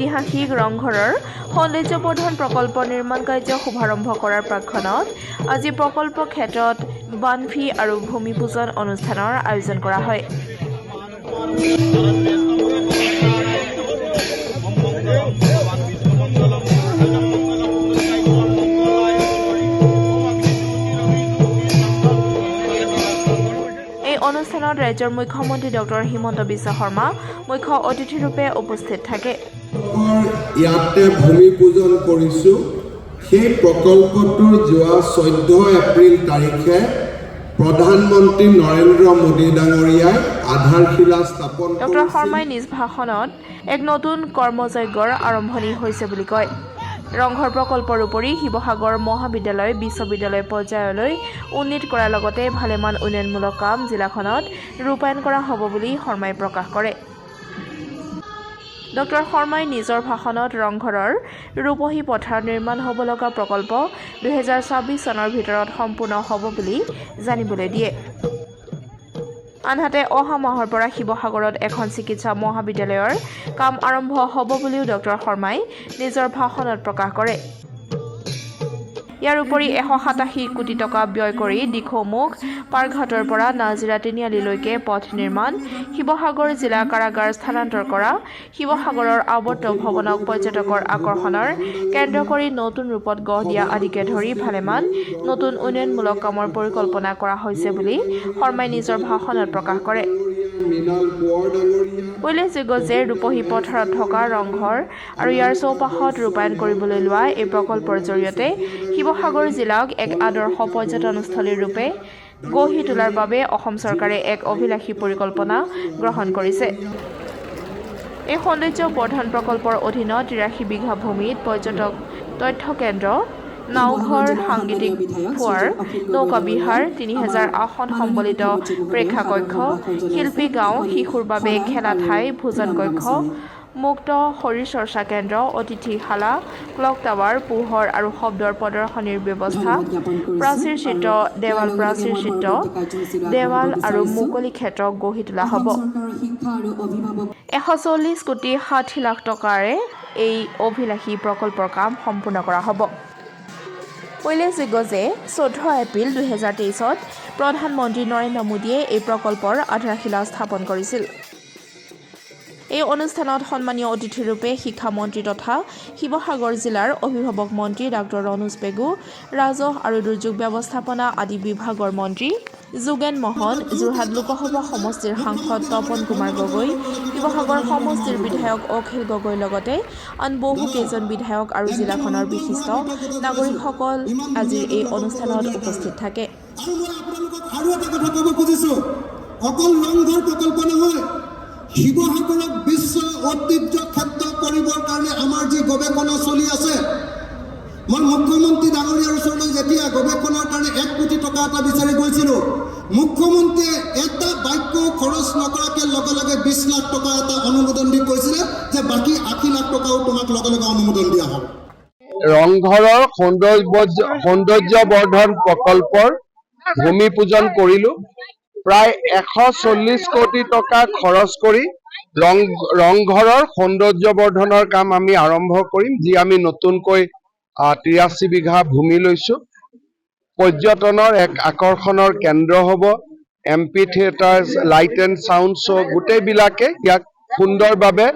ঐতিহাসিক ৰংঘৰৰ সৌন্দৰ্যবৰ্ধন প্ৰকল্প নিৰ্মাণ কাৰ্য শুভাৰম্ভ কৰাৰ প্ৰাক্ষণত আজি প্ৰকল্প ক্ষেত্ৰত বানফি আৰু ভূমি পূজন অনুষ্ঠানৰ আয়োজন কৰা হয়। অনুষ্ঠানত ৰাজ্যৰ মুখ্যমন্ত্ৰী ডক্টৰ হিমন্ত বিশ্ব শৰ্মা মুখ্য অতিথিৰূপে উপস্থিত থাকে। ইয়াতে ভূমি পূজন কৰিছো। সেই প্ৰকল্পটোৰ যোৱা 14 এপ্ৰিল তাৰিখে প্ৰধানমন্ত্ৰী নৰেন্দ্ৰ মোদী ডাঙৰীয়াই আধাৰশিলা স্থাপন কৰিছিল। ডক্টৰ শৰ্মাই নিজ ভাষণত এক নতুন কৰ্মযজ্ঞৰ আৰম্ভণি হৈছে বুলি কয়। ৰংঘৰ প্ৰকল্পৰ উপৰি শিৱসাগৰ মহাবিদ্যালয় বিশ্ববিদ্যালয় পৰ্যায়লৈ উন্নীত কৰাৰ লগতে ভালেমান উন্নয়নমূলক কাম জিলাখনত ৰূপায়ণ কৰা হ'ব বুলি শৰ্মাই প্ৰকাশ কৰে। ডক্টৰ শৰ্মাই নিজৰ ভাষণত ৰংঘৰৰ ৰূপহী পথাৰত নিৰ্মাণ হ'ব লগা প্ৰকল্প 2026 চনৰ ভিতৰত সম্পূৰ্ণ হ'ব বুলি জানিবলৈ দিয়ে। আনহাতে অহা মাহৰ পৰা শিৱসাগৰত এখন চিকিৎসা মহাবিদ্যালয়ৰ কাম আৰম্ভ হ'ব বুলিও ডক্টৰ শৰ্মাই নিজৰ ভাষণত প্ৰকাশ কৰে। ইয়াৰ উপৰি 187 কোটি টকা ব্যয় কৰি দিখৌমুখ পাৰঘাটৰ পৰা নাজিৰা তিনিআলিলৈকে পথ নিৰ্মাণ, শিৱসাগৰ জিলা কাৰাগাৰ স্থানান্তৰ কৰা, শিৱসাগৰৰ আৱৰ্ত ভৱনক পৰ্যটকৰ আকৰ্ষণৰ কেন্দ্ৰ কৰি নতুন ৰূপত গঢ় দিয়া আদিকে ধৰি ভালেমান নতুন উন্নয়নমূলক কামৰ পৰিকল্পনা কৰা হৈছে বুলি শৰ্মাই নিজৰ ভাষণত প্ৰকাশ কৰে। উল্লেখযোগ্য যে ৰূপহী পথাৰত থকা ৰংঘৰ আৰু ইয়াৰ চৌপাশত ৰূপায়ণ কৰিবলৈ লোৱা এই প্ৰকল্পৰ জৰিয়তে শিৱসাগৰ জিলাক এক আদৰ্শ পৰ্যটনস্থলীৰ ৰূপে গঢ়ি তোলাৰ বাবে অসম চৰকাৰে এক অভিলাষী পৰিকল্পনা গ্ৰহণ কৰিছে। এই সৌন্দৰ্য বৰ্ধন প্ৰকল্পৰ অধীনত 83 বিঘা ভূমিত পৰ্যটক তথ্য কেন্দ্ৰ, নাওঘৰ, সাংগীতিক ফোৱাৰ, নৌকা বিহাৰ, 3000 আসন সম্বলিত প্ৰেক্ষাকক্ষ, শিল্পী গাঁও, শিশুৰ বাবে খেলা ঠাই, ভোজন কক্ষ, মুক্ত শৰীৰ চৰ্চা কেন্দ্ৰ, অতিথিশালা, ক্লক টাৱাৰ, পোহৰ আৰু শব্দৰ প্ৰদৰ্শনীৰ ব্যৱস্থা, প্ৰাচীৰ চিত্ৰ, দেৱাল প্ৰাচীৰ চিত্ৰ, দেৱাল আৰু মুকলি ক্ষেত্ৰ গঢ়ি তোলা হ'ব। 140 কোটি 60 লাখ টকাৰে এই অভিলাষী প্ৰকল্পৰ কাম সম্পূৰ্ণ কৰা হ'ব। উল্লেখযোগ্য যে 14 এপ্ৰিল 2023ত প্ৰধানমন্ত্ৰী নৰেন্দ্ৰ মোদীয়ে এই প্ৰকল্পৰ আধাৰশিলা স্থাপন কৰিছিল। এই অনুষ্ঠানত সন্মানীয় অতিথিৰূপে শিক্ষামন্ত্ৰী তথা শিৱসাগৰ জিলাৰ অভিভাৱক মন্ত্ৰী ডাক্তৰ ৰণোজ পেগু, ৰাজহ আৰু দুৰ্যোগ ব্যৱস্থাপনা আদি বিভাগৰ মন্ত্ৰী যোগেন মহন, যোৰহাট লোকসভা সমষ্টিৰ সাংসদ তপন কুমাৰ গগৈ, শিৱসাগৰ সমষ্টিৰ বিধায়ক অখিল গগৈৰ লগতে আন বহু কেইজন বিধায়ক আৰু জিলাখনৰ বিশিষ্ট নাগৰিকসকল আজি এই অনুষ্ঠানত উপস্থিত থাকে। শিৱসাগৰক বিশ্ব ঐতিহ্য ক্ষেত্ৰ কৰিবৰ কাৰণে আমাৰ যি গৱেষণা চলি আছে, মই মুখ্যমন্ত্ৰী ডাঙৰীয়াৰ ওচৰলৈ যেতিয়া গৱেষণাৰ কাৰণে 1 কোটি টকা এটা বিচাৰি গৈছিলোঁ, মুখ্যমন্ত্ৰীয়ে এটা বাক্য খৰচ নকৰাকৈ লগে লগে 20 লাখ টকা এটা অনুমোদন দি কৈছিলে যে বাকী 80 লাখ টকাও তোমাক লগে লগে অনুমোদন দিয়া হ'ব। ৰংঘৰৰ সৌন্দৰ্য বৰ্ধন প্ৰকল্পৰ ভূমি পূজন কৰিলোঁ। প্ৰায় 140 কোটি টকা খৰচ কৰি ৰংঘৰৰ সৌন্দৰ্য বৰ্ধনৰ কাম আমি আৰম্ভ কৰিম, যি আমি নতুনকৈ 83 বিঘা ভূমি লৈছোঁ। পৰ্যটনৰ এক আকৰ্ষণৰ কেন্দ্ৰ হ'ব। Amphitheatre, light and sound show' গোটেইবিলাকে ইয়াক সুন্দৰভাৱে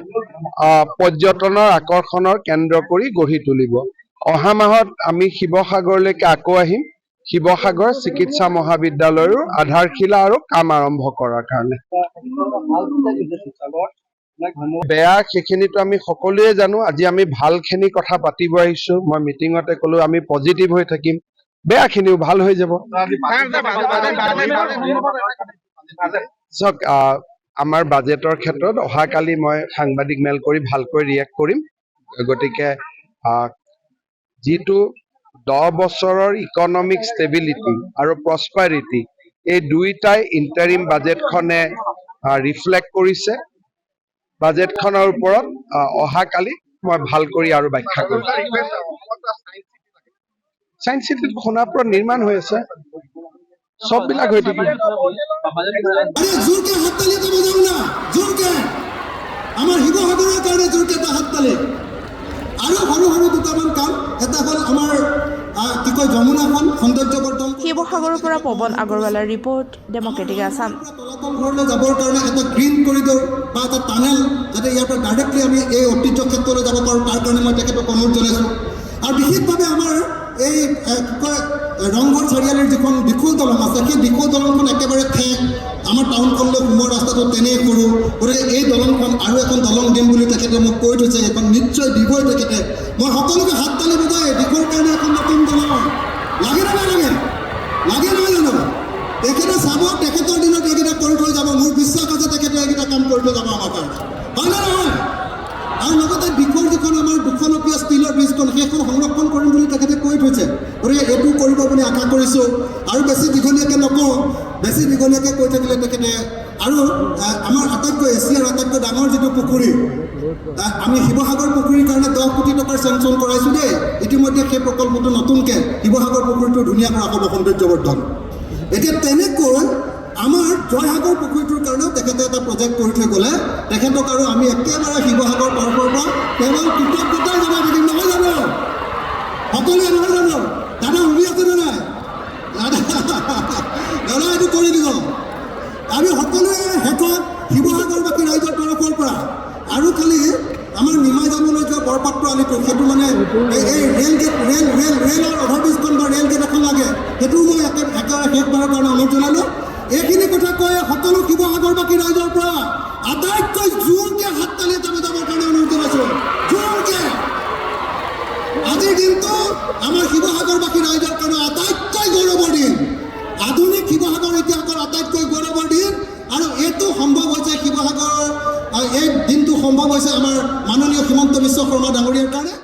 পৰ্যটনৰ আকৰ্ষণৰ কেন্দ্ৰ কৰি গঢ়ি তুলিব। অহা মাহত আমি শিৱসাগৰলৈকে আকৌ আহিম, শিৱসাগৰ চিকিৎসা মহাবিদ্যালয়ৰ আধাৰশিলা আৰু কাম আৰম্ভ কৰাৰ কাৰণে। বেয়া সেইখিনিতো আমি সকলোৱে জানো। আজি আমি ভালখিনি কথা পাতিব আহিছোঁ। মই মিটিঙতে ক'লো আমি পজিটিভ হৈ থাকিম, বেয়াখিনিও ভাল হৈ যাব। চাওক, আমাৰ বাজেটৰ ক্ষেত্ৰত অহাকালি মই সাংবাদিক মেল কৰি ভালকৈ ৰিয়েক্ট কৰিম। গতিকে যিটো 10 বছৰৰ ইকনমিক ষ্টেবিলিটি আৰু প্ৰস্পাৰিটি, এই দুইটাই ইণ্টাৰিম বাজেটখনে ৰিফ্লেক্ট কৰিছে। বাজেটখনৰ ওপৰত অহাকালি মই ভাল কৰি আৰু ব্যাখ্যা কৰিম। ছায়েন্স চিটিত সোণাপুৰত নিৰ্মাণ হৈ আছে, চববিলাক হৈ থাকিব। আমাৰ শিৱসাগৰৰ কাৰণে জোৰকে এটা হাত তালি। আৰু সৰু সৰু দুটামান কাম, এটা হ'ল আমাৰ কি কয় যমুনাখন সৌন্দৰ্যবৰ্ধন। শিৱসাগৰৰ পৰা পৱন আগৰৱালাৰ ৰিপৰ্ট, ডেমক্ৰেটিক আছাম। তলাতল ঘৰলৈ যাবৰ কাৰণে এটা গ্ৰীণ কৰিডৰ বা এটা টানেল, যাতে ইয়াৰ পৰা ডাইৰেক্টলি আমি এই ঐতিহ্য ক্ষেত্ৰলৈ যাব পাৰোঁ, তাৰ কাৰণে মই তেখেতক অনুৰোধ জনাইছোঁ। আৰু বিশেষভাৱে আমাৰ এই কি কয় ৰংঘৰ চাৰিআলিৰ যিখন দিখৌ দলং আছে, সেই দিখৌ দলংখন একেবাৰে ঠেক, আমাৰ টাউনখনলৈ সোমোৱাৰ ৰাস্তাটো তেনেই সৰু, গতিকে এই দলংখন আৰু এখন দলং দিম বুলি তেখেতে মোক কৈ থৈছে, এখন নিশ্চয় দিবই তেখেতে। মই সকলোকে হাত তালি বজাই দিখৌৰ কাৰণে এখন নতুন দলং লাগে নে নালাগে? লাগে নহয় জানো? তেখেতে চাব, তেখেতৰ দিনত এইকেইটা কৰি থৈ যাব। মোৰ বিশ্বাস আছে তেখেতে এইকেইটা কাম কৰি থৈ যাব আমাৰ কাৰণে, হয় নে নহয়? আৰু লগতে দিখৌৰ যিখন আমাৰ 200 ষ্টীলৰ ব্ৰিজখন, সেইখন সংৰক্ষণ কৰিম বুলি তেখেতে কৈ থৈছে, গতিকে এইটো কৰিব বুলি আশা কৰিছোঁ। আৰু বেছি দীঘলীয়াকৈ নকওঁ, বেছি দীঘলীয়াকৈ কৈ থাকিলে তেখেতে। আৰু আমাৰ আটাইতকৈ এছিয়াৰ আটাইতকৈ ডাঙৰ যিটো পুখুৰী, আমি শিৱসাগৰ পুখুৰীৰ কাৰণে 10 কোটি টকাৰ চেংচন কৰাইছোঁ দেই। ইতিমধ্যে সেই প্ৰকল্পটো নতুনকৈ শিৱসাগৰ পুখুৰীটো ধুনীয়া কৰা হ'ব, সৌন্দৰ্যবৰ্ধন। এতিয়া তেনেকৈ আমাৰ জয়সাগৰ পুখুৰীটোৰ কাৰণেও তেখেতে এটা প্ৰজেক্ট কৰি থৈ গ'লে, তেখেতক আৰু আমি একেবাৰে শিৱসাগৰ তৰফৰ পৰা কেৱল কৃতজ্ঞতাই জনাই থাকিম, নহয় জানো? সকলোৱে নহয় জানো? দাদা শুনি আছেনে নাই? দাদা এইটো কৰি দিব। আমি সকলোৱে শেষত শিৱসাগৰবাসী ৰাইজৰ তৰফৰ পৰা আৰু খালি আমাৰ নিমাই যাবলৈ যোৱা বৰপাত্ৰ আলিটো, সেইটো মানে এই ৰেলৰ অভাৰব্ৰিজখন বা ৰেল গেট এখন লাগে, সেইটোও মই একেবাৰে শেষবাৰৰ কাৰণে অনুৰোধ জনালোঁ। এইখিনি কথা কৈ সকলো শিৱসাগৰবাসী ৰাইজৰ পৰা আটাইতকৈ জোৰকৈ হাত তালি এটা বজাবৰ কাৰণে অনুৰোধ জনাইছোঁ, জোৰকৈ। আজিৰ দিনটো আমাৰ শিৱসাগৰবাসী ৰাইজৰ কাৰণে আটাইতকৈ গৌৰৱৰ দিন, আধুনিক শিৱসাগৰ ইতিহাসৰ আটাইতকৈ গৌৰৱৰ দিন। আৰু এইটো সম্ভৱ হৈছে শিৱসাগৰৰ, এই দিনটো সম্ভৱ হৈছে আমাৰ মাননীয় হিমন্ত বিশ্ব শৰ্মা ডাঙৰীয়াৰ কাৰণে।